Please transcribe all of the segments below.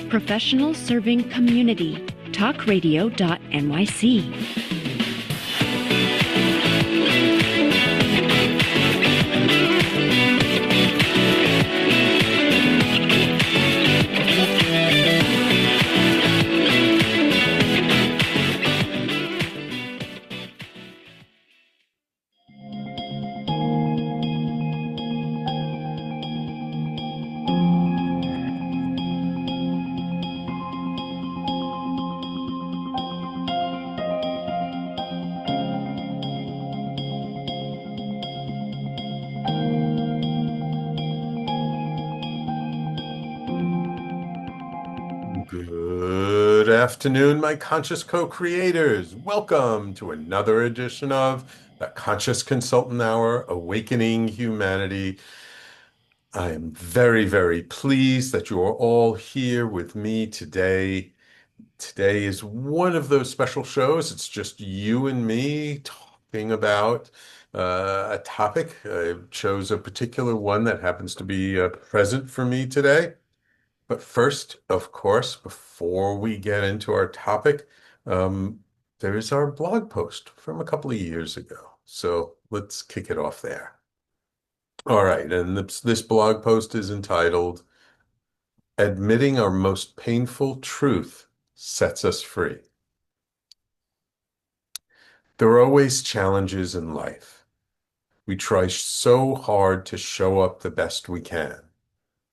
Professional Serving Community, talkradio.nyc. Good afternoon, my conscious co-creators. Welcome to another edition of the Conscious Consultant Hour, Awakening Humanity. I am very, very pleased that you are all here with me today. Today is one of those special shows. It's just you and me talking about a topic. I chose a particular one that happens to be present for me today. But first, of course, before we get into our topic, um, there is our blog post from a couple of years ago. So let's kick it off there. All right, and this blog post is entitled Admitting Our Most Painful Truth Sets Us Free. There are always challenges in life. We try so hard to show up the best we can,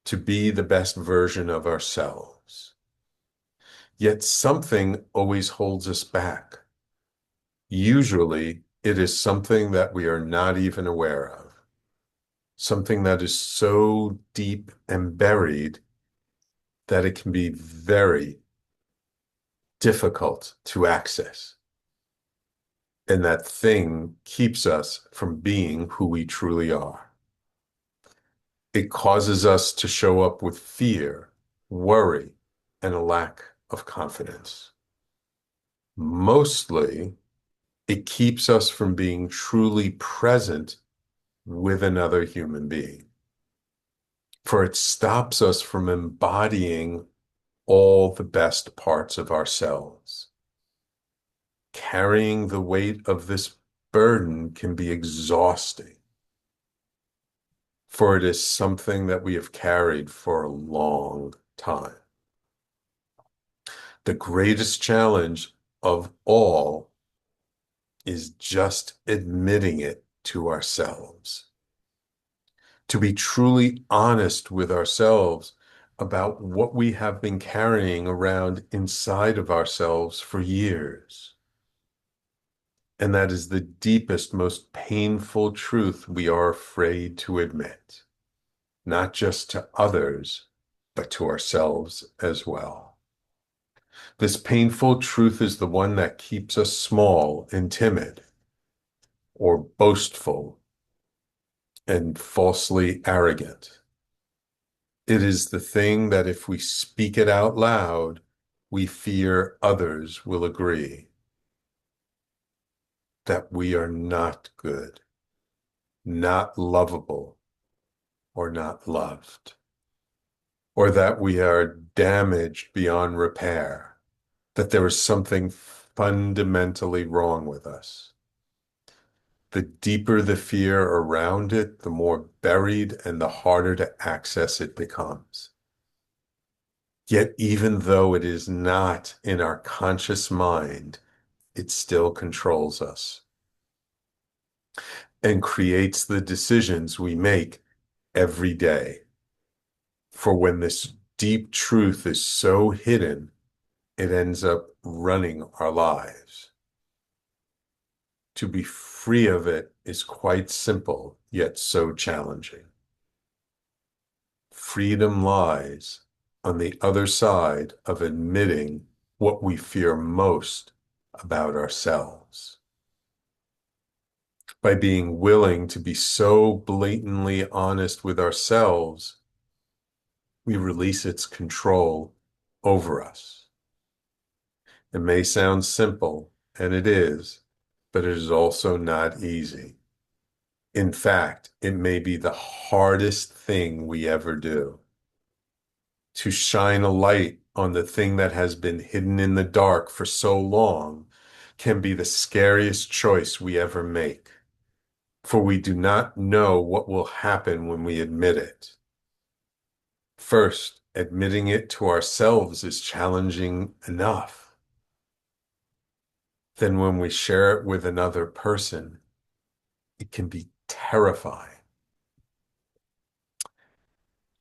to be the best version of ourselves. Yet something always holds us back. Usually, it is something that we are not even aware of, something that is so deep and buried that it can be very difficult to access. And that thing keeps us from being who we truly are. It causes us to show up with fear, worry, and a lack of confidence. Mostly, it keeps us from being truly present with another human being. For it stops us from embodying all the best parts of ourselves. Carrying the weight of this burden can be exhausting, for it is something that we have carried for a long time. The greatest challenge of all is just admitting it to ourselves. To be truly honest with ourselves about what we have been carrying around inside of ourselves for years. And that is the deepest, most painful truth we are afraid to admit, not just to others, but to ourselves as well. This painful truth is the one that keeps us small and timid, or boastful and falsely arrogant. It is the thing that if we speak it out loud, we fear others will agree that we are not good, not lovable, or not loved, or that we are damaged beyond repair, that there is something fundamentally wrong with us. The deeper the fear around it, the more buried and the harder to access it becomes. Yet even though it is not in our conscious mind, it still controls us and creates the decisions we make every day. For when this deep truth is so hidden, it ends up running our lives. To be free of it is quite simple, yet so challenging. Freedom lies on the other side of admitting what we fear most about ourselves. By being willing to be so blatantly honest with ourselves, we release its control over us. It may sound simple, and it is, but it is also not easy. In fact, it may be the hardest thing we ever do. To shine a light on the thing that has been hidden in the dark for so long can be the scariest choice we ever make, for we do not know what will happen when we admit it. First, admitting it to ourselves is challenging enough. Then when we share it with another person, it can be terrifying.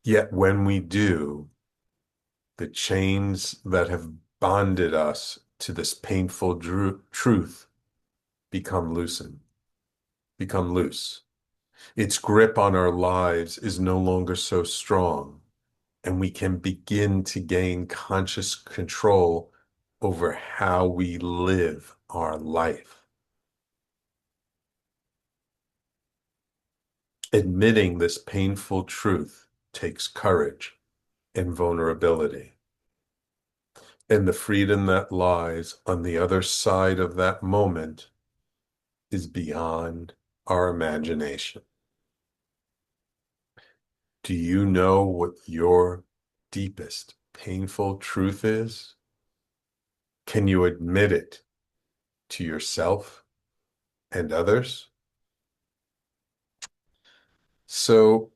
Yet when we do, the chains that have bonded us to this painful truth become loosened, become loose. Its grip on our lives is no longer so strong, and we can begin to gain conscious control over how we live our life. Admitting this painful truth takes courage and vulnerability. And the freedom that lies on the other side of that moment is beyond our imagination. Do you know what your deepest, painful truth is? Can you admit it to yourself and others? So,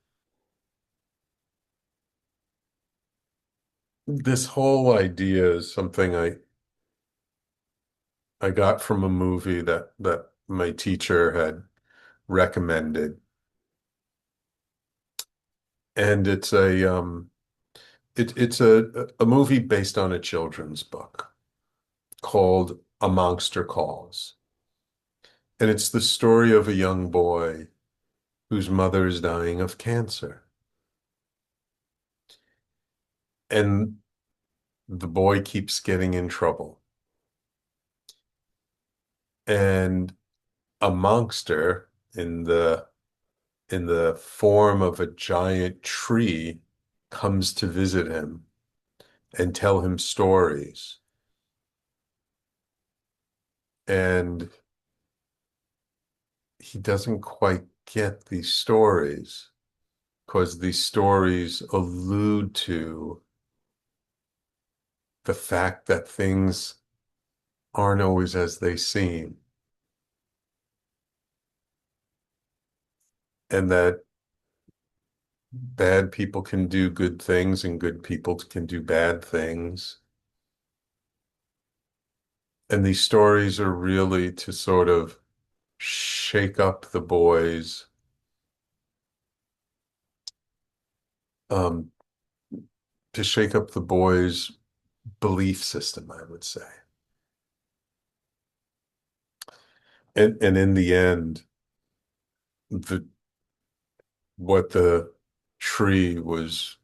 this whole idea is something I got from a movie that my teacher had recommended. And it's a movie based on a children's book called A Monster Calls. And it's the story of a young boy whose mother is dying of cancer. And the boy keeps getting in trouble. And a monster in the form of a giant tree comes to visit him and tell him stories. And he doesn't quite get these stories because these stories allude to the fact that things aren't always as they seem, and that bad people can do good things and good people can do bad things. And these stories are really to sort of shake up the boys, um, to shake up the boys' belief system, I would say. And in the end, the what the tree was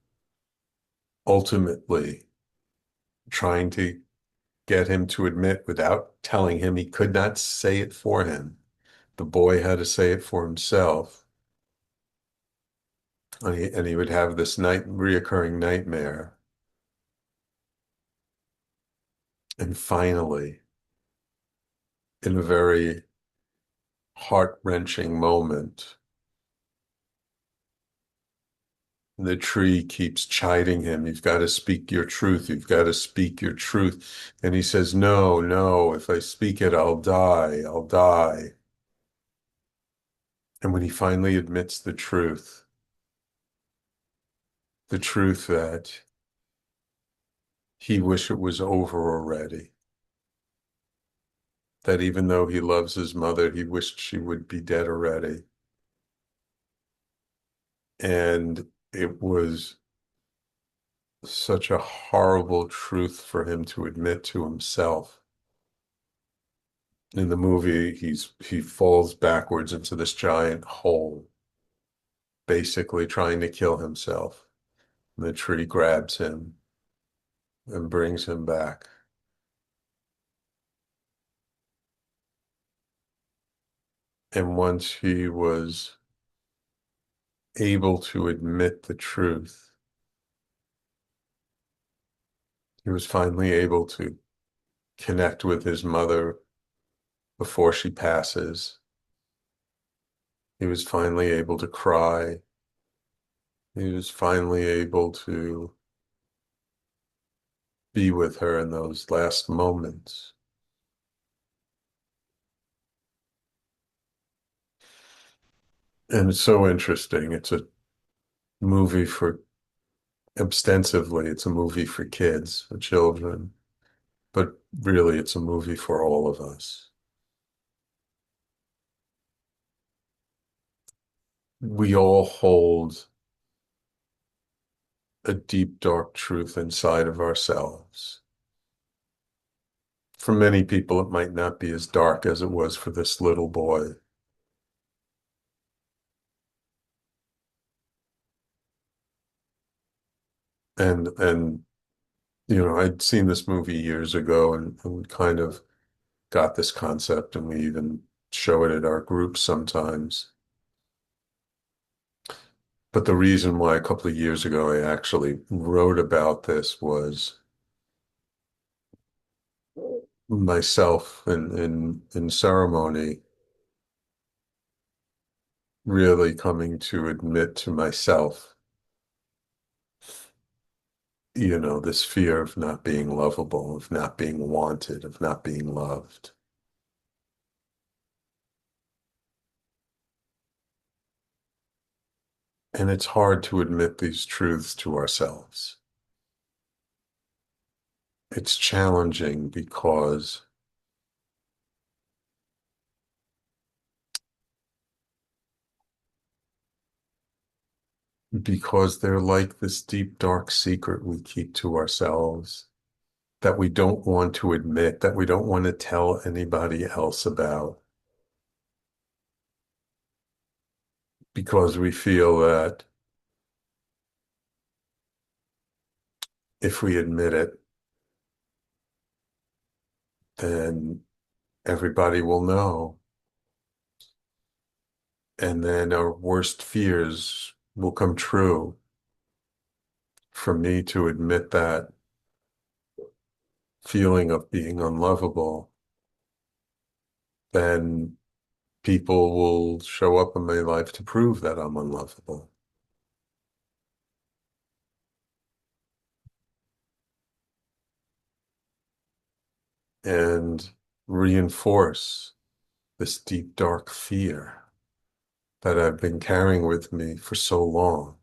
ultimately trying to get him to admit without telling him he could not say it for him. The boy had to say it for himself. And he would have this reoccurring nightmare. And finally, in a very heart-wrenching moment, the tree keeps chiding him. You've got to speak your truth. You've got to speak your truth. And he says, no, no, if I speak it, I'll die. I'll die. And when he finally admits the truth that he wished it was over already, that even though he loves his mother, he wished she would be dead already. And it was such a horrible truth for him to admit to himself. In the movie, he falls backwards into this giant hole, basically trying to kill himself. And the tree grabs him and brings him back. And once he was able to admit the truth, he was finally able to connect with his mother before she passes. He was finally able to cry. He was finally able to be with her in those last moments. And it's so interesting. It's a movie for Ostensibly, it's a movie for kids, for children, but really it's a movie for all of us. We all hold a deep, dark truth inside of ourselves. For many people, it might not be as dark as it was for this little boy. And I'd seen this movie years ago and kind of got this concept, and we even show it at our groups sometimes. But the reason why a couple of years ago I actually wrote about this was myself in ceremony really coming to admit to myself, this fear of not being lovable, of not being wanted, of not being loved. And it's hard to admit these truths to ourselves. It's challenging because they're like this deep, dark secret we keep to ourselves that we don't want to admit, that we don't want to tell anybody else about, because we feel that if we admit it, then everybody will know. And then our worst fears will come true. For me to admit that feeling of being unlovable, then people will show up in my life to prove that I'm unlovable and reinforce this deep, dark fear that I've been carrying with me for so long.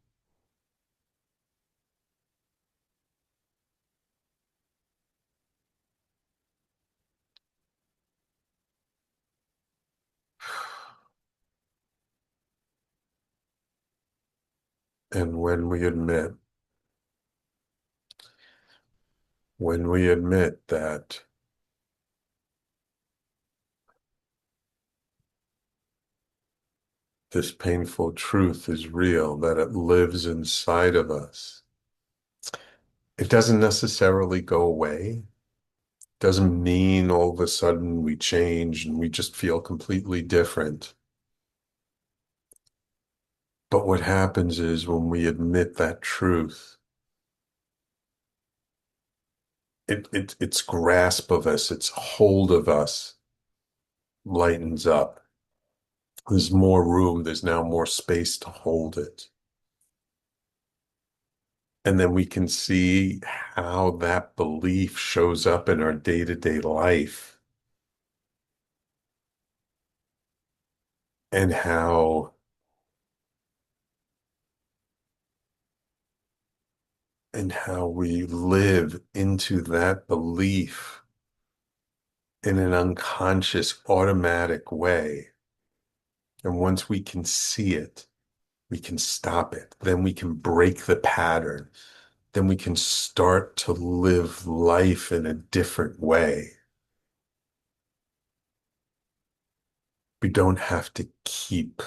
And when we admit that this painful truth is real, that it lives inside of us, it doesn't necessarily go away. Doesn't mean all of a sudden we change and we just feel completely different. But what happens is when we admit that truth, its grasp of us, its hold of us lightens up. There's more room, there's now more space to hold it. And then we can see how that belief shows up in our day-to-day life and how we live into that belief in an unconscious, automatic way. And once we can see it, we can stop it. Then we can break the pattern. Then we can start to live life in a different way. We don't have to keep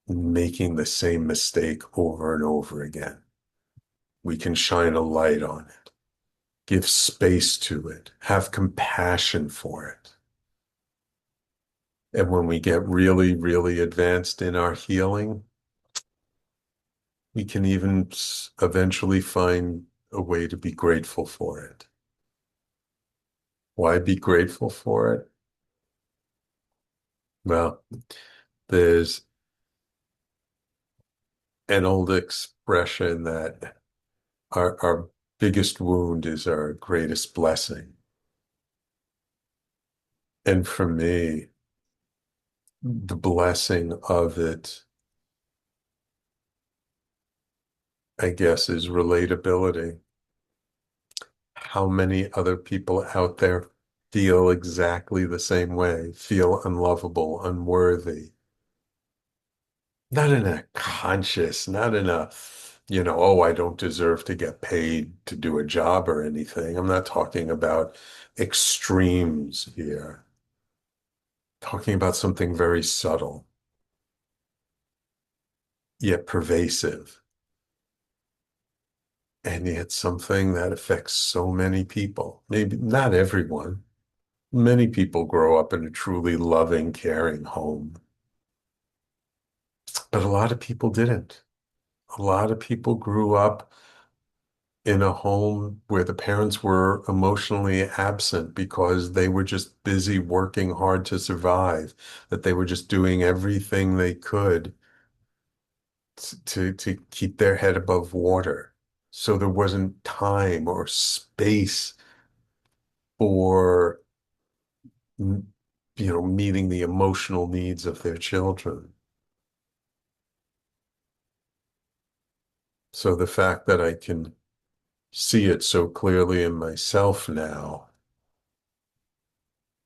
making the same mistake over and over again. We can shine a light on it, give space to it, have compassion for it. And when we get really, really advanced in our healing, we can even eventually find a way to be grateful for it. Why be grateful for it? Well, there's an old expression that our biggest wound is our greatest blessing. And for me, the blessing of it, I guess, is relatability. How many other people out there feel exactly the same way, feel unlovable, unworthy? Not in a conscious, not in a, oh, I don't deserve to get paid to do a job or anything. I'm not talking about extremes here. Talking about something very subtle, yet pervasive, and yet something that affects so many people. Maybe not everyone. Many people grow up in a truly loving, caring home, but a lot of people didn't. A lot of people grew up in a home where the parents were emotionally absent because they were just busy working hard to survive, that they were just doing everything they could to keep their head above water. So there wasn't time or space for, meeting the emotional needs of their children. So the fact that I can see it so clearly in myself now,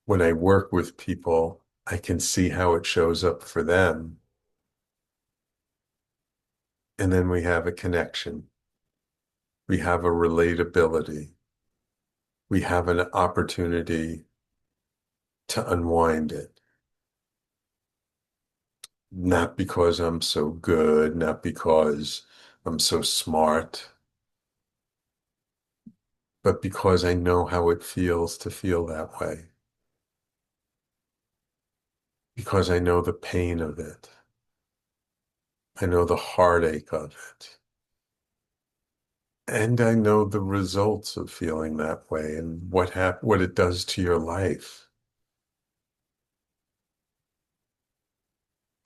when I work with people, I can see how it shows up for them. And then we have a connection. We have a relatability. We have an opportunity to unwind it. Not because I'm so good, not because I'm so smart, but because I know how it feels to feel that way. Because I know the pain of it. I know the heartache of it. And I know the results of feeling that way and what it does to your life.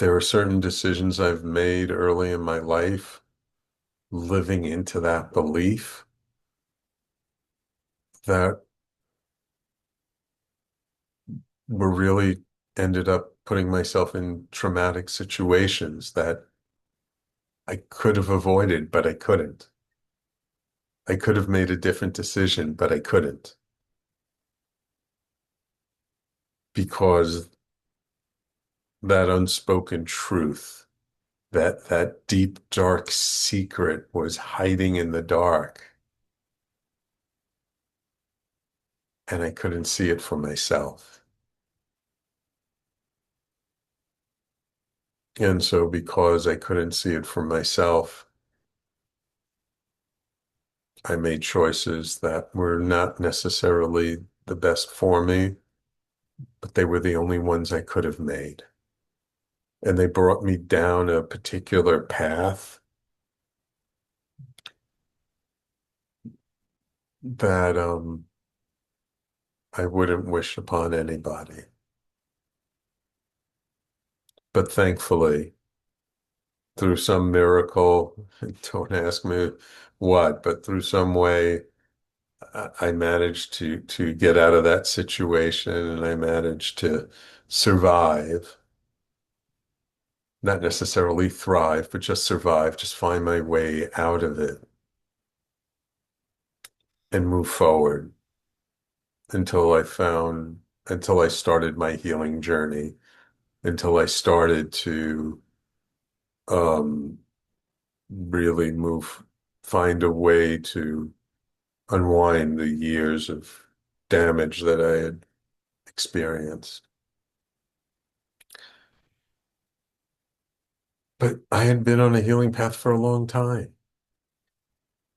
There are certain decisions I've made early in my life, living into that belief that were really ended up putting myself in traumatic situations that I could have avoided, but I couldn't. I could have made a different decision, but I couldn't because that unspoken truth, that deep, dark secret was hiding in the dark, and I couldn't see it for myself. And so because I couldn't see it for myself, I made choices that were not necessarily the best for me, but they were the only ones I could have made. And they brought me down a particular path that I wouldn't wish upon anybody. But thankfully, through some miracle, don't ask me what, but through some way, I managed to get out of that situation and I managed to survive, not necessarily thrive, but just survive, just find my way out of it and move forward until I started my healing journey, until I started to um, really find a way to unwind the years of damage that I had experienced. But I had been on a healing path for a long time.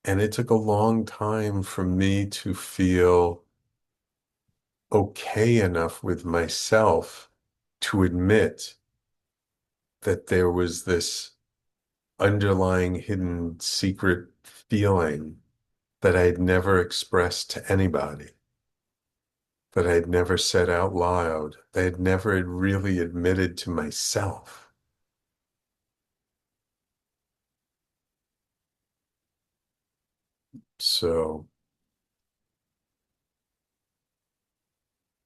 And it took a long time for me to feel okay enough with myself to admit that there was this underlying hidden secret feeling that I had never expressed to anybody, that I had never said out loud, that I had never really admitted to myself. So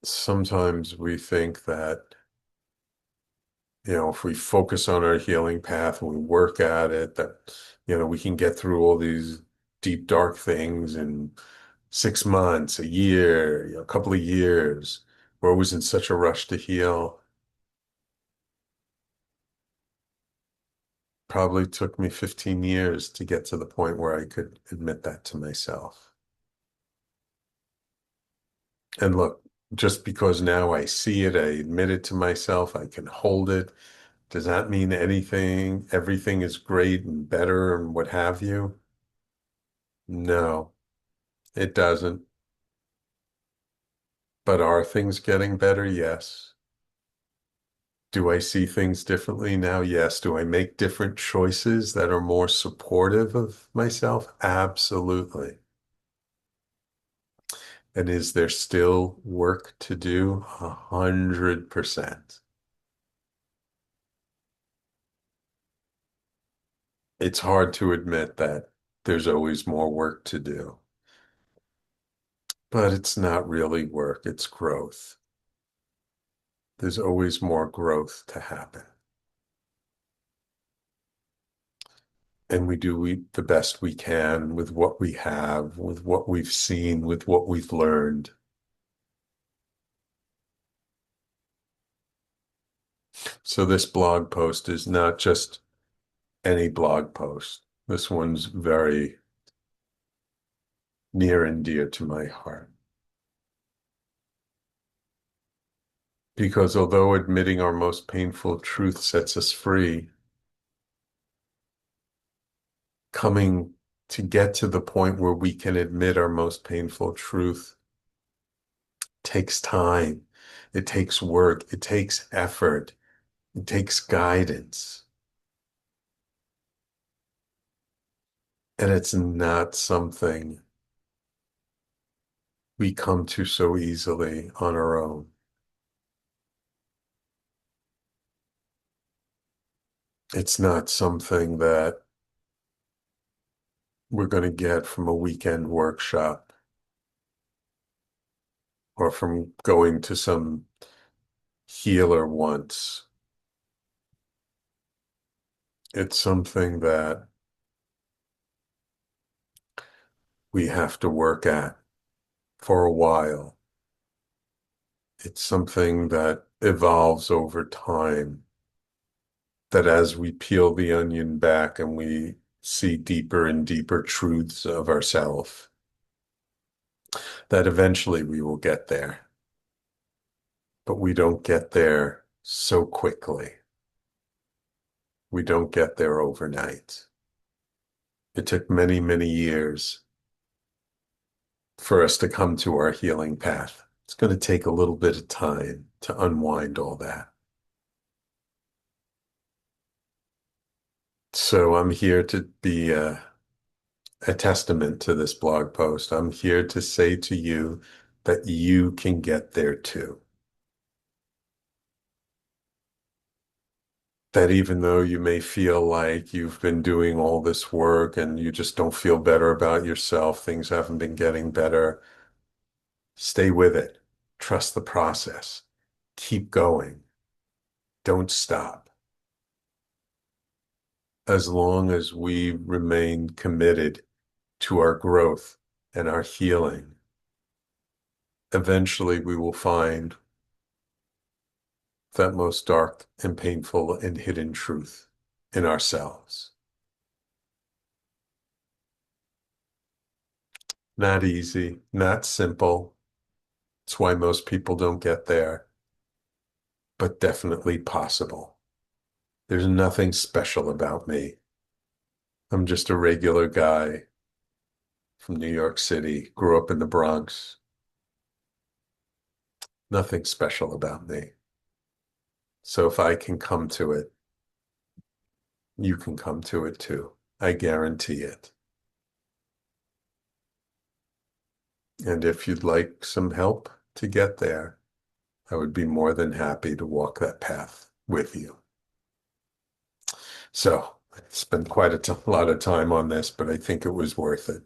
sometimes we think that, if we focus on our healing path and we work at it, that, we can get through all these deep, dark things in 6 months, a year, a couple of years. We're always in such a rush to heal. Probably took me 15 years to get to the point where I could admit that to myself. And look, just because now I see it, I admit it to myself, I can hold it. Does that mean anything? Everything is great and better and what have you? No, it doesn't. But are things getting better? Yes. Do I see things differently now? Yes. Do I make different choices that are more supportive of myself? Absolutely. And is there still work to do? 100%. It's hard to admit that there's always more work to do, but it's not really work, it's growth. There's always more growth to happen. And the best we can with what we have, with what we've seen, with what we've learned. So this blog post is not just any blog post. This one's very near and dear to my heart. Because although admitting our most painful truth sets us free, coming to get to the point where we can admit our most painful truth takes time. It takes work. It takes effort. It takes guidance. And it's not something we come to so easily on our own. It's not something that we're going to get from a weekend workshop or from going to some healer once. It's something that we have to work at for a while. It's something that evolves over time, that as we peel the onion back and we see deeper and deeper truths of ourselves, that eventually we will get there. But we don't get there so quickly. We don't get there overnight. It took many, many years for us to come to our healing path. It's going to take a little bit of time to unwind all that. So I'm here to be a testament to this blog post. I'm here to say to you that you can get there too. That even though you may feel like you've been doing all this work and you just don't feel better about yourself, things haven't been getting better, stay with it. Trust the process. Keep going. Don't stop. As long as we remain committed to our growth and our healing, eventually we will find that most dark and painful and hidden truth in ourselves. Not easy, not simple. It's why most people don't get there, but definitely possible. There's nothing special about me. I'm just a regular guy from New York City, grew up in the Bronx. Nothing special about me. So if I can come to it, you can come to it too. I guarantee it. And if you'd like some help to get there, I would be more than happy to walk that path with you. So I spent quite a lot of time on this, but I think it was worth it.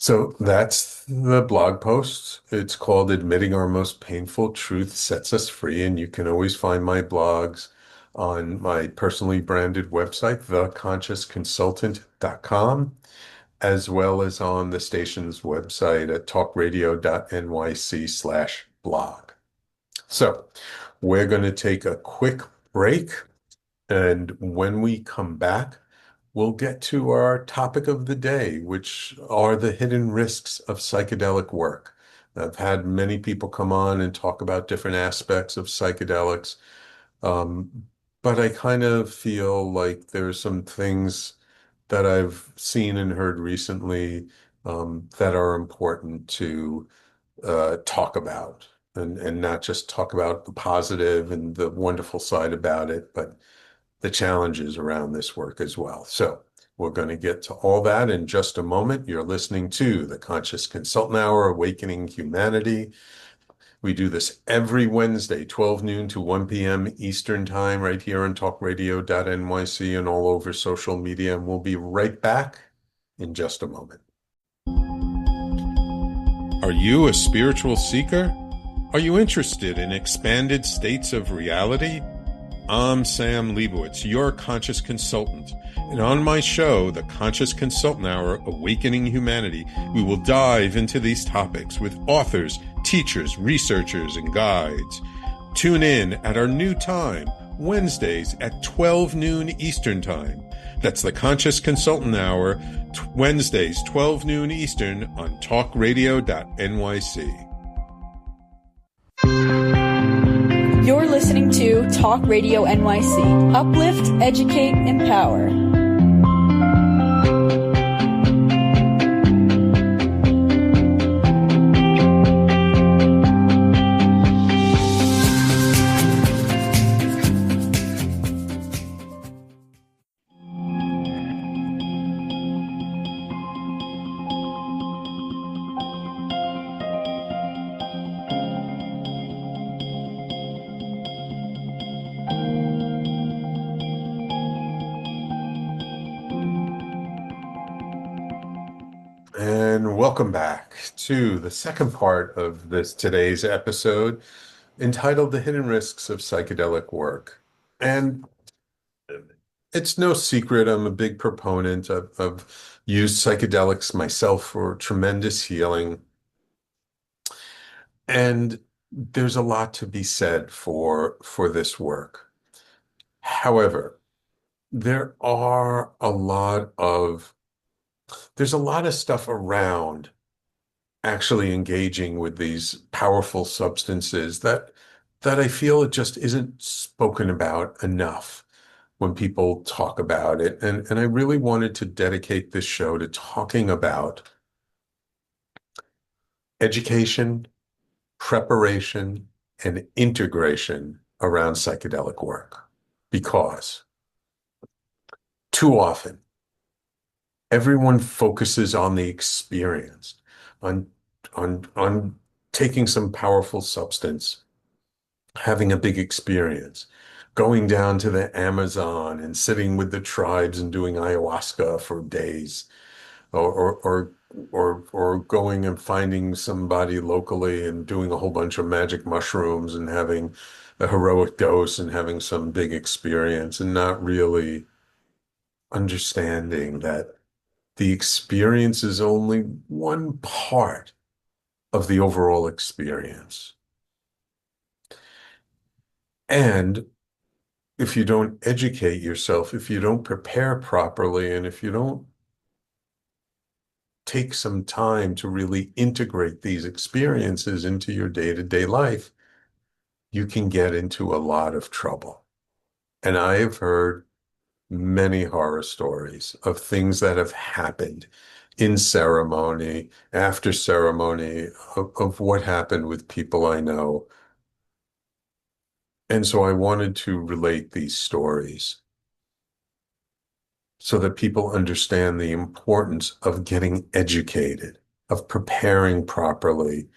So that's the blog post. It's called Admitting Our Most Painful Truth Sets Us Free. And you can always find my blogs on my personally branded website, theconsciousconsultant.com, as well as on the station's website at talkradio.nyc/blog. So we're going to take a quick break. And when we come back, we'll get to our topic of the day, which are the hidden risks of psychedelic work. I've had many people come on and talk about different aspects of psychedelics, but I kind of feel like there's some things that I've seen and heard recently that are important to talk about and not just talk about the positive and the wonderful side about it, but the challenges around this work as well. So we're going to get to all that in just a moment. You're listening to the Conscious Consultant Hour, Awakening Humanity. We do this every Wednesday, 12 noon to 1 p.m. Eastern Time, right here on talkradio.nyc and all over social media. And we'll be right back in just a moment. Are you a spiritual seeker? Are you interested in expanded states of reality? I'm Sam Leibowitz, your conscious consultant. And on my show, The Conscious Consultant Hour, Awakening Humanity, we will dive into these topics with authors, teachers, researchers, and guides. Tune in at our new time, Wednesdays at 12 noon Eastern Time. That's The Conscious Consultant Hour, Wednesdays, 12 noon Eastern on talkradio.nyc. You're listening to Talk Radio NYC. Uplift, educate, empower. And welcome back to the second part of this today's episode entitled The Hidden Risks of Psychedelic Work. And it's no secret I'm a big proponent of used psychedelics myself for tremendous healing. And there's a lot to be said for this work. However, there are a lot of there's a lot of stuff around actually engaging with these powerful substances that I feel it just isn't spoken about enough when people talk about it. And I really wanted to dedicate this show to talking about education, preparation, and integration around psychedelic work. Because too often, everyone focuses on the experience, on on taking some powerful substance, having a big experience, going down to the Amazon and sitting with the tribes and doing ayahuasca for days, or going and finding somebody locally and doing a whole bunch of magic mushrooms and having a heroic dose and having some big experience and not really understanding that the experience is only one part of the overall experience. And if you don't educate yourself, if you don't prepare properly, and if you don't take some time to really integrate these experiences into your day-to-day life, you can get into a lot of trouble. And I have heard many horror stories of things that have happened in ceremony, after ceremony, of what happened with people I know. And so I wanted to relate these stories so that people understand the importance of getting educated, of preparing properly,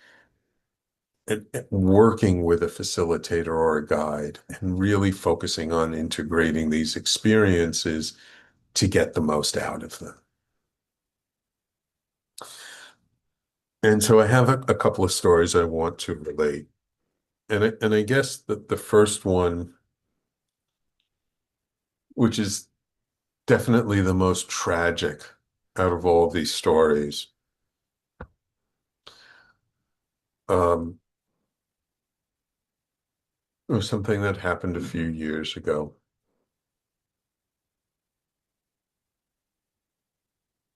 and working with a facilitator or a guide, and really focusing on integrating these experiences to get the most out of them. And so I have a couple of stories I want to relate. And I guess that the first one, which is definitely the most tragic out of all these stories, um, was something that happened a few years ago.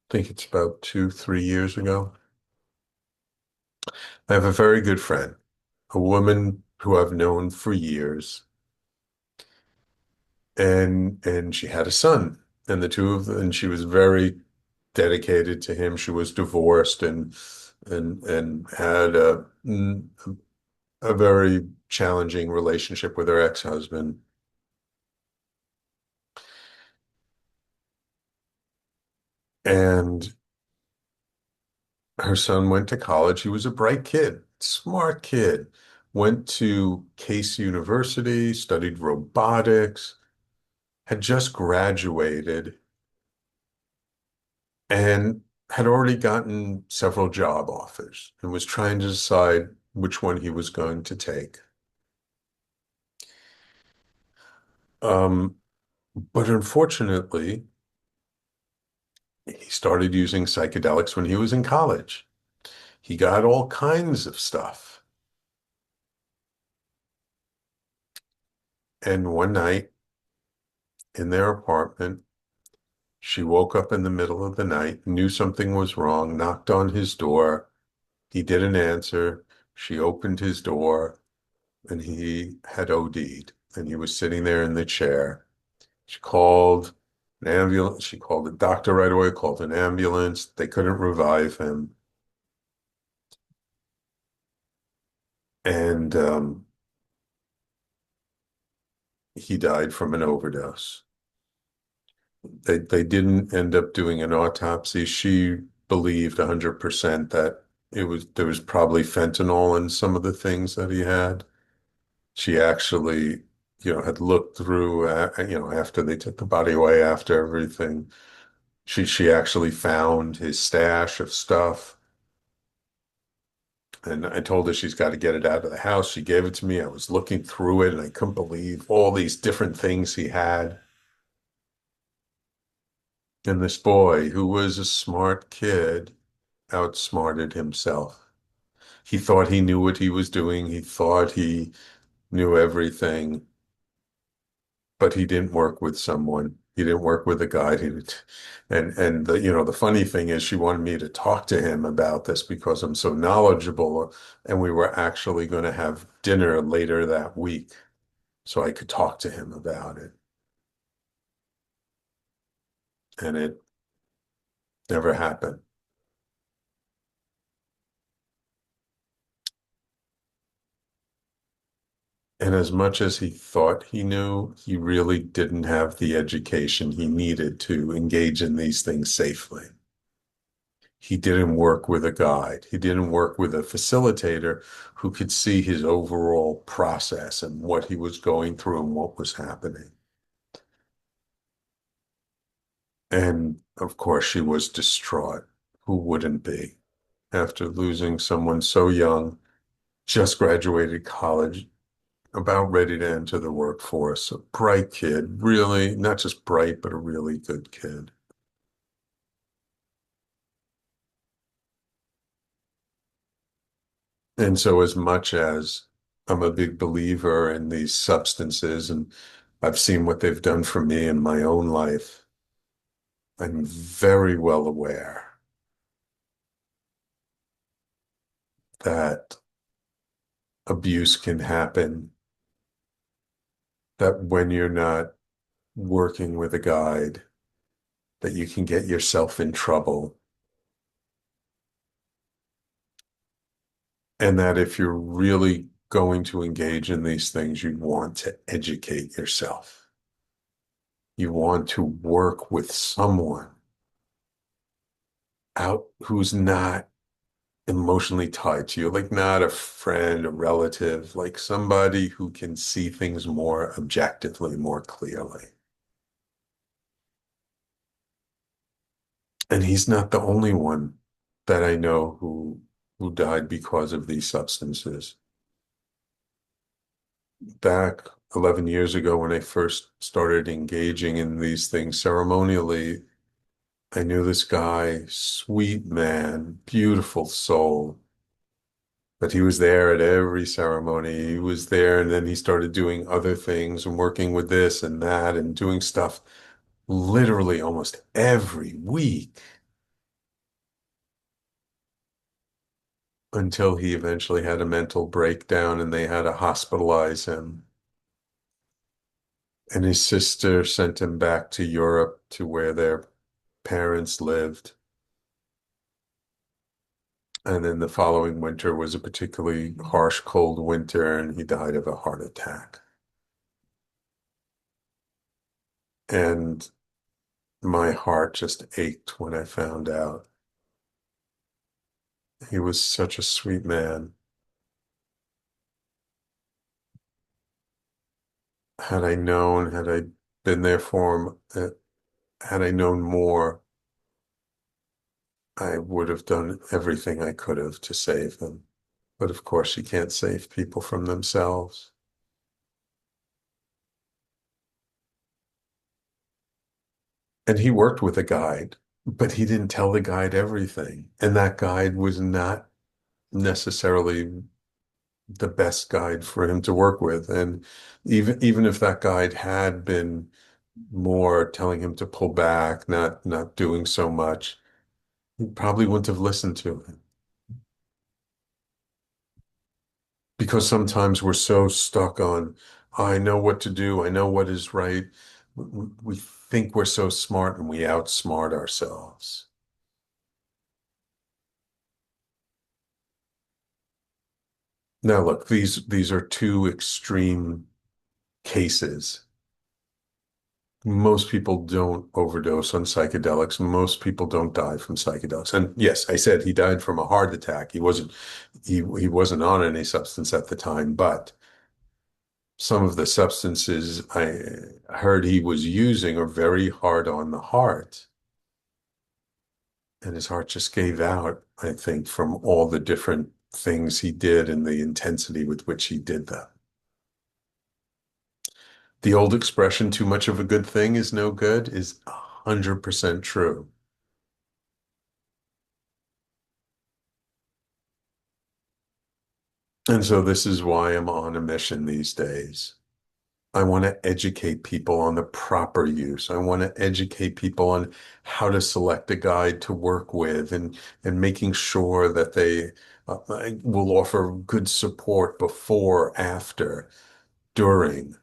I think it's about 2, 3 years ago. I have a very good friend, a woman who I've known for years, and she had a son, and the two of them, and she was very dedicated to him. She was divorced and had a very challenging relationship with her ex-husband. And her son went to college. He was a bright kid, smart kid. Went to Case University, studied robotics, had just graduated, and had already gotten several job offers and was trying to decide which one he was going to take. Um, but unfortunately, he started using psychedelics when he was in college. He got all kinds of stuff. And one night in their apartment, she woke up in the middle of the night, knew something was wrong, knocked on his door. He didn't answer. She opened his door and he had OD'd and he was sitting there in the chair. She called an ambulance. She called the doctor right away, called an ambulance. They couldn't revive him. And he died from an overdose. They didn't end up doing an autopsy. She believed 100% that there was probably fentanyl in some of the things that he had. She actually, had looked through, after they took the body away, after everything, she actually found his stash of stuff. And I told her she's got to get it out of the house. She gave it to me. I was looking through it and I couldn't believe all these different things he had. And this boy, who was a smart kid, outsmarted himself. He thought he knew what he was doing. He thought he knew everything, but he didn't work with someone. He didn't work with a guide. And the funny thing is she wanted me to talk to him about this because I'm so knowledgeable. And we were actually going to have dinner later that week so I could talk to him about it. And it never happened. And as much as he thought he knew, he really didn't have the education he needed to engage in these things safely. He didn't work with a guide. He didn't work with a facilitator who could see his overall process and what he was going through and what was happening. And of course, she was distraught. Who wouldn't be after losing someone so young, just graduated college, about ready to enter the workforce, a bright kid, really, not just bright, but a really good kid. And so as much as I'm a big believer in these substances and I've seen what they've done for me in my own life, I'm very well aware that abuse can happen, that when you're not working with a guide, that you can get yourself in trouble. And that if you're really going to engage in these things, you want to educate yourself. You want to work with someone out who's not emotionally tied to you, like not a friend, a relative, like somebody who can see things more objectively, more clearly. And he's not the only one that I know who who died because of these substances. Back 11 years ago, when I first started engaging in these things ceremonially, I knew this guy, sweet man, beautiful soul, but he was there at every ceremony. He was there, and then he started doing other things and working with this and that and doing stuff literally almost every week until he eventually had a mental breakdown and they had to hospitalize him. And his sister sent him back to Europe to where their parents lived. And then the following winter was a particularly harsh, cold winter, and he died of a heart attack. And my heart just ached when I found out. He was such a sweet man. Had I known, had I been there for him, had I known more, I would have done everything I could have to save him. But of course, you can't save people from themselves. And he worked with a guide, but he didn't tell the guide everything. And that guide was not necessarily the best guide for him to work with. And even if that guide had been more telling him to pull back, not doing so much, he probably wouldn't have listened to him. Because sometimes we're so stuck on, I know what to do, I know what is right. We think we're so smart and we outsmart ourselves. Now, look, these are two extreme cases. Most people don't overdose on psychedelics. Most people don't die from psychedelics. And yes, I said he died from a heart attack. He wasn't on any substance at the time, but some of the substances I heard he was using are very hard on the heart. And his heart just gave out, I think, from all the different things he did and the intensity with which he did them. The old expression, too much of a good thing is no good, is 100% true. And so this is why I'm on a mission these days. I want to educate people on the proper use. I want to educate people on how to select a guide to work with and making sure that they will offer good support before, after, during.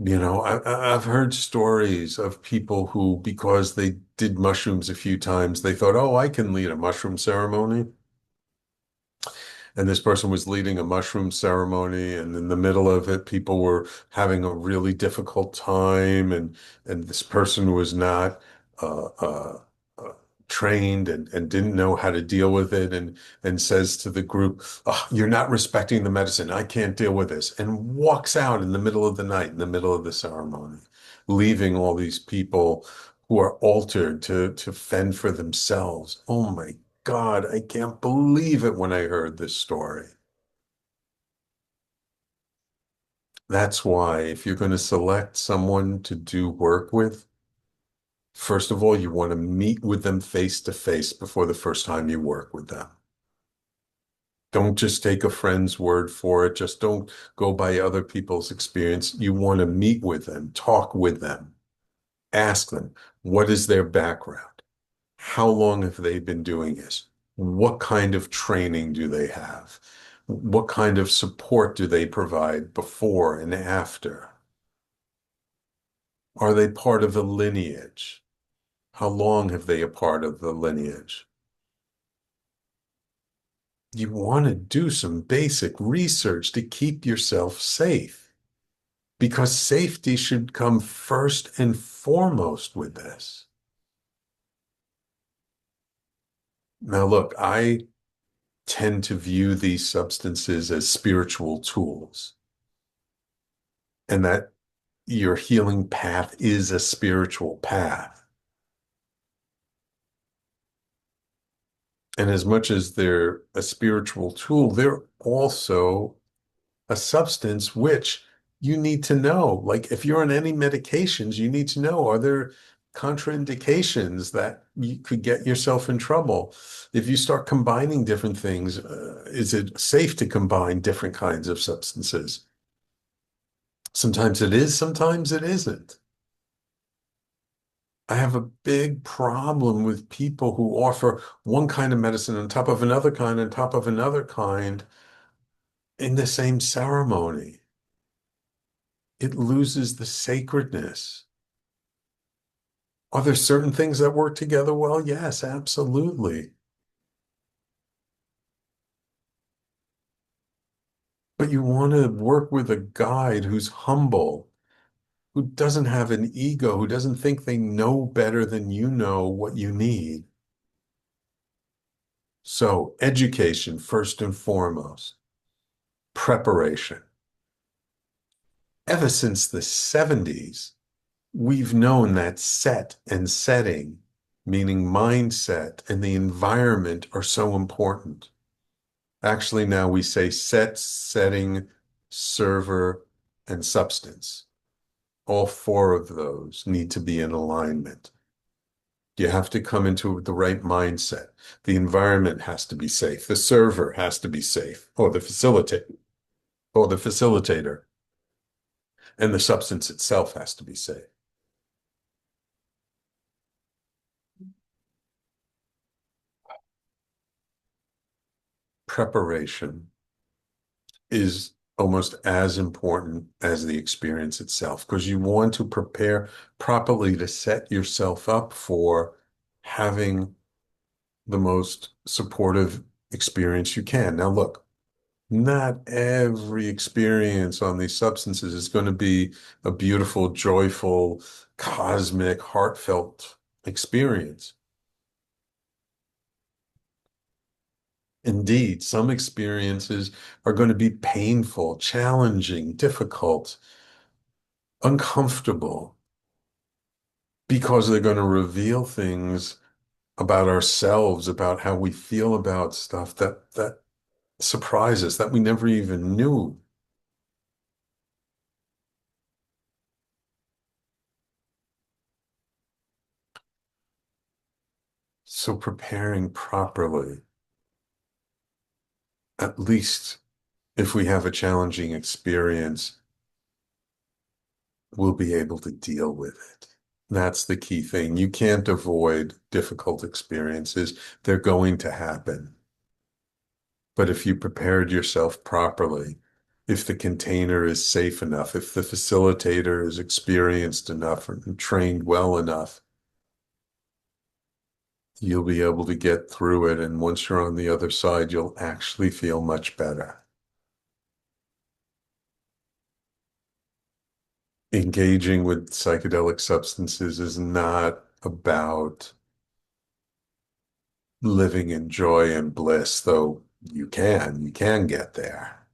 I've heard stories of people who, because they did mushrooms a few times, they thought, oh, I can lead a mushroom ceremony. And this person was leading a mushroom ceremony, and in the middle of it, people were having a really difficult time, and this person was not uh, uh, uh, trained and didn't know how to deal with it, and says to the group, "Oh, you're not respecting the medicine. I can't deal with this," and walks out in the middle of the night, in the middle of the ceremony, leaving all these people who are altered to fend for themselves. Oh my God, I can't believe it when I heard this story. That's why if you're going to select someone to do work with, first of all, you want to meet with them face to face before the first time you work with them. Don't just take a friend's word for it. Just don't go by other people's experience. You want to meet with them, talk with them, ask them, what is their background? How long have they been doing this? What kind of training do they have? What kind of support do they provide before and after? Are they part of a lineage? How long have they a part of the lineage? You want to do some basic research to keep yourself safe because safety should come first and foremost with this. Now, look, I tend to view these substances as spiritual tools, and that your healing path is a spiritual path. And as much as they're a spiritual tool, they're also a substance which you need to know. Like if you're on any medications, you need to know, are there contraindications that you could get yourself in trouble? If you start combining different things, is it safe to combine different kinds of substances? Sometimes it is, sometimes it isn't. I have a big problem with people who offer one kind of medicine on top of another kind, on top of another kind in the same ceremony. It loses the sacredness. Are there certain things that work together well? Yes, absolutely. But you want to work with a guide who's humble, who doesn't have an ego, who doesn't think they know better than you know what you need. So, education first and foremost, preparation. Ever since the 70s, we've known that set and setting, meaning mindset and the environment, are so important. Actually, now we say set, setting, server, and substance. All four of those need to be in alignment. You have to come into the right mindset. The environment has to be safe. The server has to be safe, or the facilitator, and the substance itself has to be safe. Preparation is almost as important as the experience itself because you want to prepare properly to set yourself up for having the most supportive experience you can. Now, look, not every experience on these substances is going to be a beautiful, joyful, cosmic, heartfelt experience. Indeed, some experiences are going to be painful, challenging, difficult, uncomfortable, because they're going to reveal things about ourselves, about how we feel about stuff that surprise us, that we never even knew. So preparing properly, at least if we have a challenging experience, we'll be able to deal with it. That's the key thing. You can't avoid difficult experiences. They're going to happen. But if you prepared yourself properly, if the container is safe enough, if the facilitator is experienced enough and trained well enough, you'll be able to get through it. And once you're on the other side, you'll actually feel much better. Engaging with psychedelic substances is not about living in joy and bliss, though you can get there.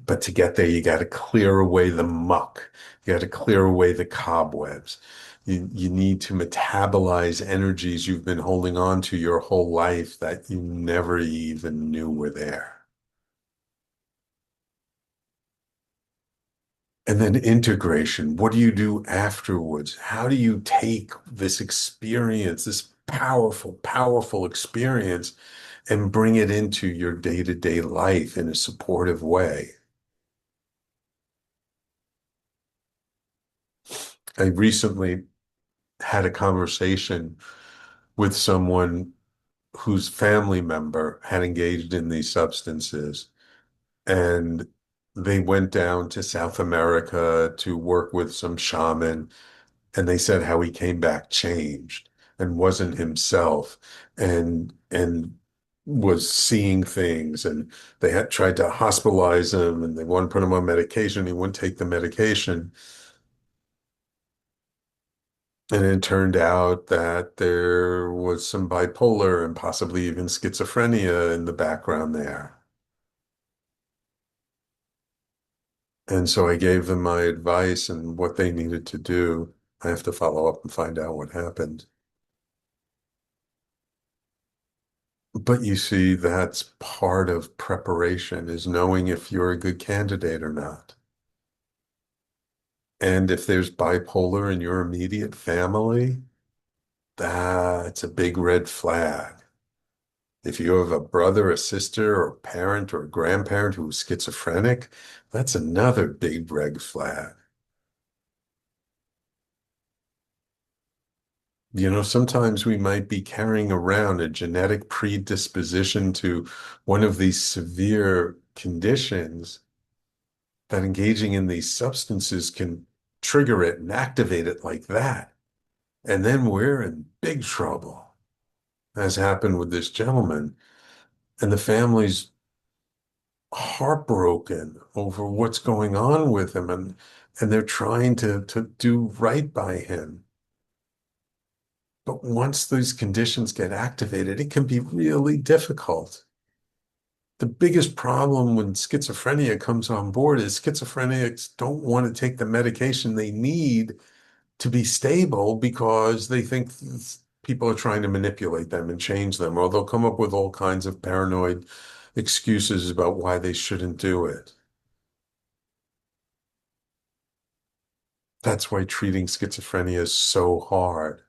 But to get there, you got to clear away the muck. You got to clear away the cobwebs. You need to metabolize energies you've been holding on to your whole life that you never even knew were there. And then integration. What do you do afterwards? How do you take this experience, this powerful, powerful experience, and bring it into your day-to-day life in a supportive way? I recently had a conversation with someone whose family member had engaged in these substances, and they went down to South America to work with some shaman, and they said how he came back changed and wasn't himself, and was seeing things, and they had tried to hospitalize him, and they wanted to put him on medication. He wouldn't take the medication. And it turned out that there was some bipolar and possibly even schizophrenia in the background there. And so I gave them my advice and what they needed to do. I have to follow up and find out what happened. But you see, that's part of preparation is knowing if you're a good candidate or not. And if there's bipolar in your immediate family, that's a big red flag. If you have a brother, a sister, or a parent or a grandparent who's schizophrenic, that's another big red flag. Sometimes we might be carrying around a genetic predisposition to one of these severe conditions that engaging in these substances can trigger it and activate it like that. And then we're in big trouble, as happened with this gentleman. And the family's heartbroken over what's going on with him, and they're trying to do right by him. But once these conditions get activated, it can be really difficult. The biggest problem when schizophrenia comes on board is schizophrenics don't want to take the medication they need to be stable because they think people are trying to manipulate them and change them, or they'll come up with all kinds of paranoid excuses about why they shouldn't do it. That's why treating schizophrenia is so hard.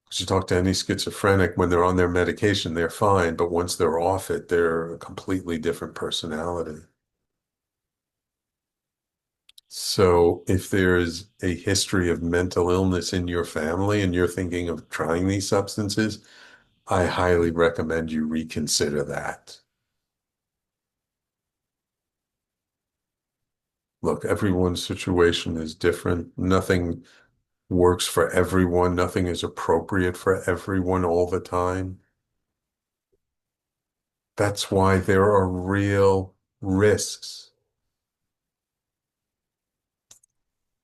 Because you talk to any schizophrenic, when they're on their medication, they're fine, but once they're off it, they're a completely different personality. So if there's a history of mental illness in your family and you're thinking of trying these substances, I highly recommend you reconsider that. Look, everyone's situation is different. Nothing works for everyone. Nothing is appropriate for everyone all the time. That's why there are real risks.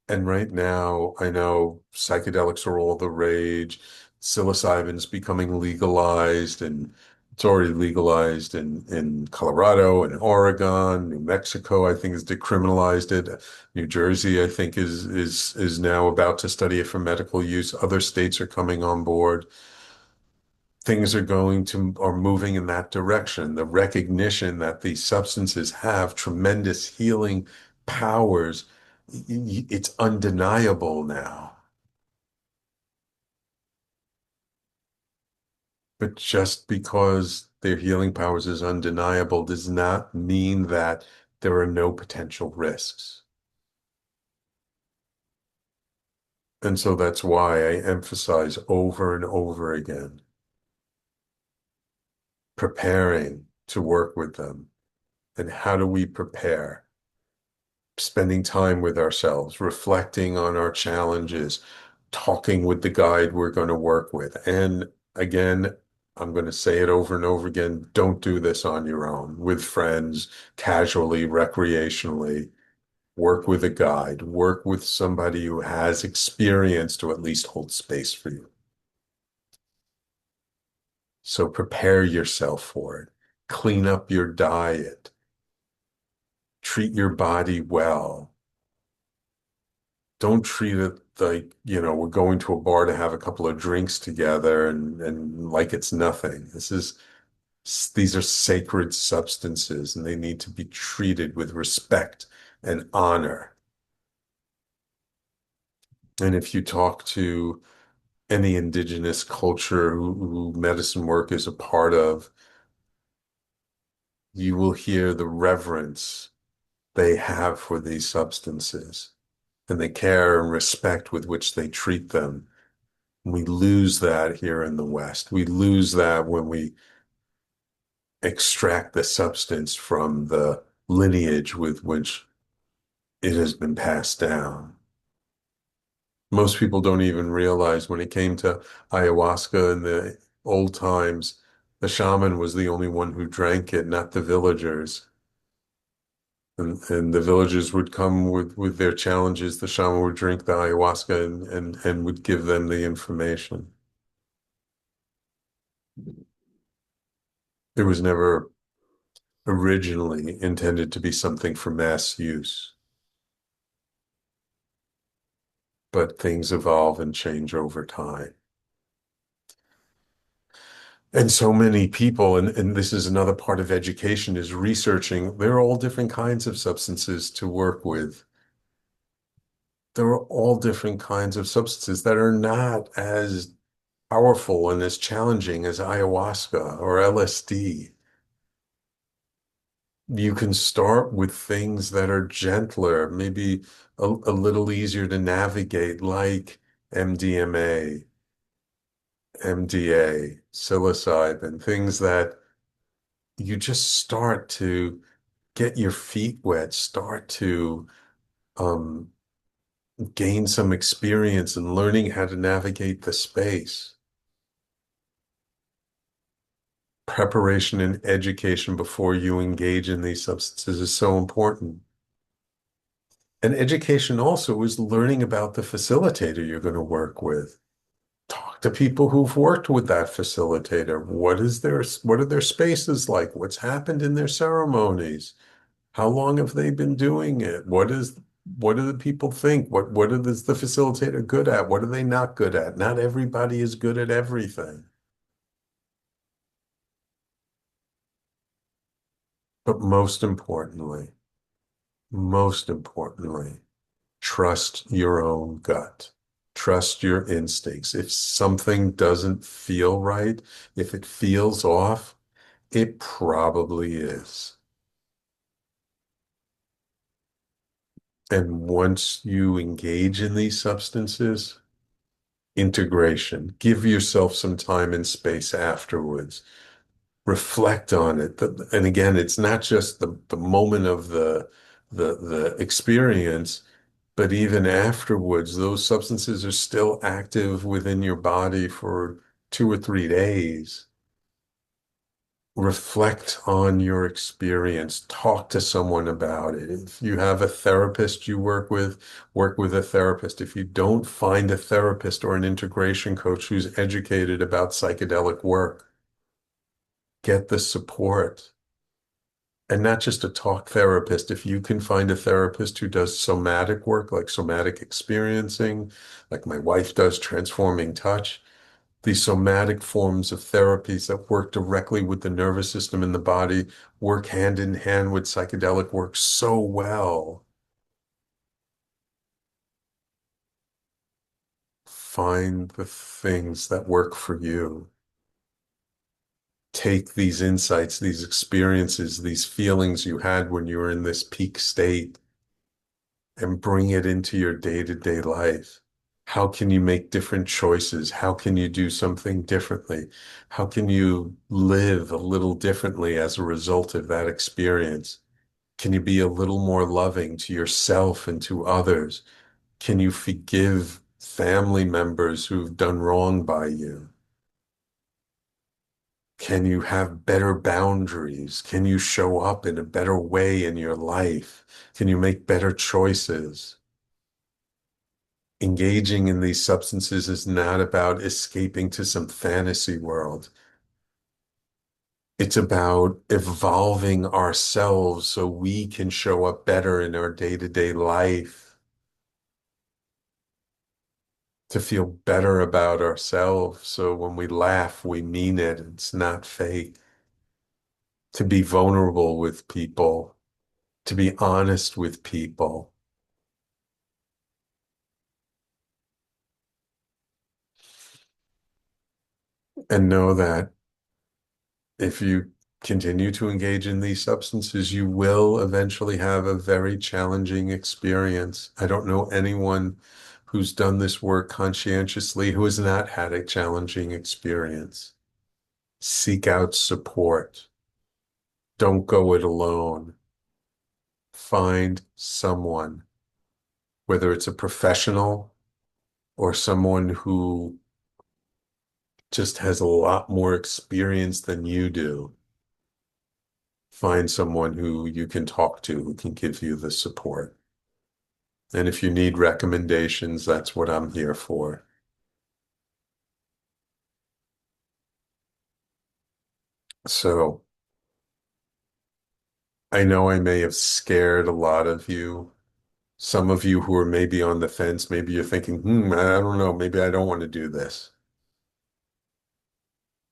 And right now, I know psychedelics are all the rage. Psilocybin's becoming legalized, and it's already legalized in Colorado and Oregon. New Mexico, I think, has decriminalized it. New Jersey, I think, is now about to study it for medical use. Other states are coming on board. Things are moving in that direction. The recognition that these substances have tremendous healing powers, it's undeniable now. But just because their healing powers is undeniable does not mean that there are no potential risks. And so that's why I emphasize over and over again, preparing to work with them. And how do we prepare? Spending time with ourselves, reflecting on our challenges, talking with the guide we're going to work with. And again, I'm going to say it over and over again, don't do this on your own, with friends, casually, recreationally. Work with a guide, work with somebody who has experience to at least hold space for you. So prepare yourself for it. Clean up your diet. Treat your body well. Don't treat it like, we're going to a bar to have a couple of drinks together and like it's nothing. These are sacred substances and they need to be treated with respect and honor. And if you talk to any indigenous culture who medicine work is a part of, you will hear the reverence they have for these substances and the care and respect with which they treat them. We lose that here in the West. We lose that when we extract the substance from the lineage with which it has been passed down. Most people don't even realize when it came to ayahuasca in the old times, the shaman was the only one who drank it, not the villagers. And the villagers would come with their challenges. The shaman would drink the ayahuasca and would give them the information. It was never originally intended to be something for mass use, but things evolve and change over time. And so many people, and this is another part of education, is researching. There are all different kinds of substances to work with. There are all different kinds of substances that are not as powerful and as challenging as ayahuasca or LSD. You can start with things that are gentler, maybe a little easier to navigate, like MDMA, MDA, psilocybin, things that you just start to get your feet wet, start to um, gain some experience in learning how to navigate the space. Preparation and education before you engage in these substances is so important. And education also is learning about the facilitator you're going to work with. Talk to people who've worked with that facilitator. What are their spaces like? What's happened in their ceremonies? How long have they been doing it? What do the people think? Is the facilitator good at? What are they not good at? Not everybody is good at everything. But most importantly, trust your own gut. Trust your instincts. If something doesn't feel right, if it feels off, it probably is. And once you engage in these substances, integration, give yourself some time and space afterwards. Reflect on it. And again, it's not just the moment of the experience, but even afterwards, those substances are still active within your body for 2 or 3 days. Reflect on your experience. Talk to someone about it. If you have a therapist you work with a therapist. If you don't, find a therapist or an integration coach who's educated about psychedelic work. Get the support. And not just a talk therapist. If you can find a therapist who does somatic work, like somatic experiencing, like my wife does, transforming touch, these somatic forms of therapies that work directly with the nervous system in the body work hand in hand with psychedelic work so well. Find the things that work for you. Take these insights, these experiences, these feelings you had when you were in this peak state and bring it into your day-to-day life. How can you make different choices? How can you do something differently? How can you live a little differently as a result of that experience? Can you be a little more loving to yourself and to others? Can you forgive family members who've done wrong by you? Can you have better boundaries? Can you show up in a better way in your life? Can you make better choices? Engaging in these substances is not about escaping to some fantasy world. It's about evolving ourselves so we can show up better in our day-to-day life, to feel better about ourselves. So when we laugh, we mean it. It's not fake. To be vulnerable with people, to be honest with people, and know that if you continue to engage in these substances, you will eventually have a very challenging experience. I don't know anyone who's done this work conscientiously who has not had a challenging experience. Seek out support. Don't go it alone. Find someone, whether it's a professional or someone who just has a lot more experience than you do. Find someone who you can talk to, who can give you the support. And if you need recommendations, that's what I'm here for. So I know I may have scared a lot of you. Some of you who are maybe on the fence, maybe you're thinking, I don't know, maybe I don't want to do this.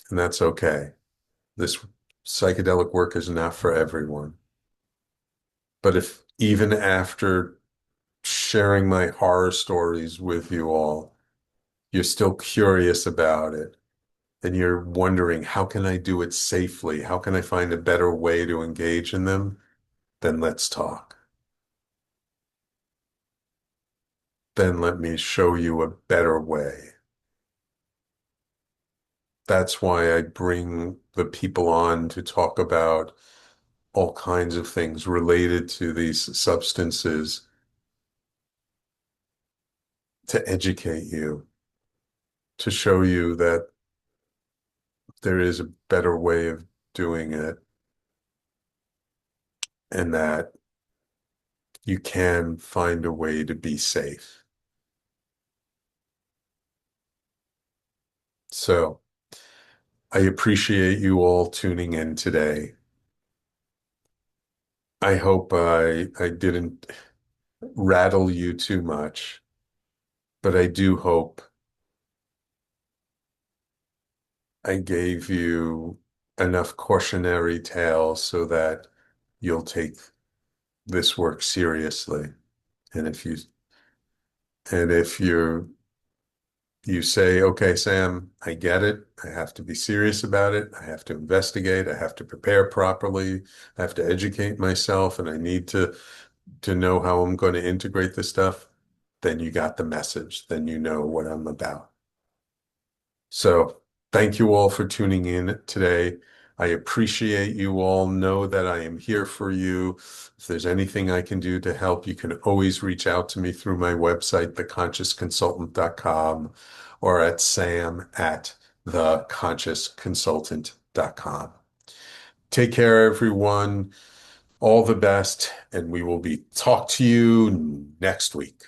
and that's okay. This psychedelic work is not for everyone. But if even after sharing my horror stories with you all, you're still curious about it and you're wondering, how can I do it safely? How can I find a better way to engage in them? Then let's talk. Then let me show you a better way. That's why I bring the people on to talk about all kinds of things related to these substances to educate you, to show you that there is a better way of doing it and that you can find a way to be safe. So I appreciate you all tuning in today. I hope I didn't rattle you too much, but I do hope I gave you enough cautionary tales so that you'll take this work seriously. And if you say, okay, Sam, I get it. I have to be serious about it. I have to investigate. I have to prepare properly. I have to educate myself, and I need to know how I'm going to integrate this stuff. Then you got the message. Then you know what I'm about. So thank you all for tuning in today. I appreciate you all. Know that I am here for you. If there's anything I can do to help, you can always reach out to me through my website, theconsciousconsultant.com, or at sam@theconsciousconsultant.com. Take care, everyone. All the best, and we will be talk to you next week.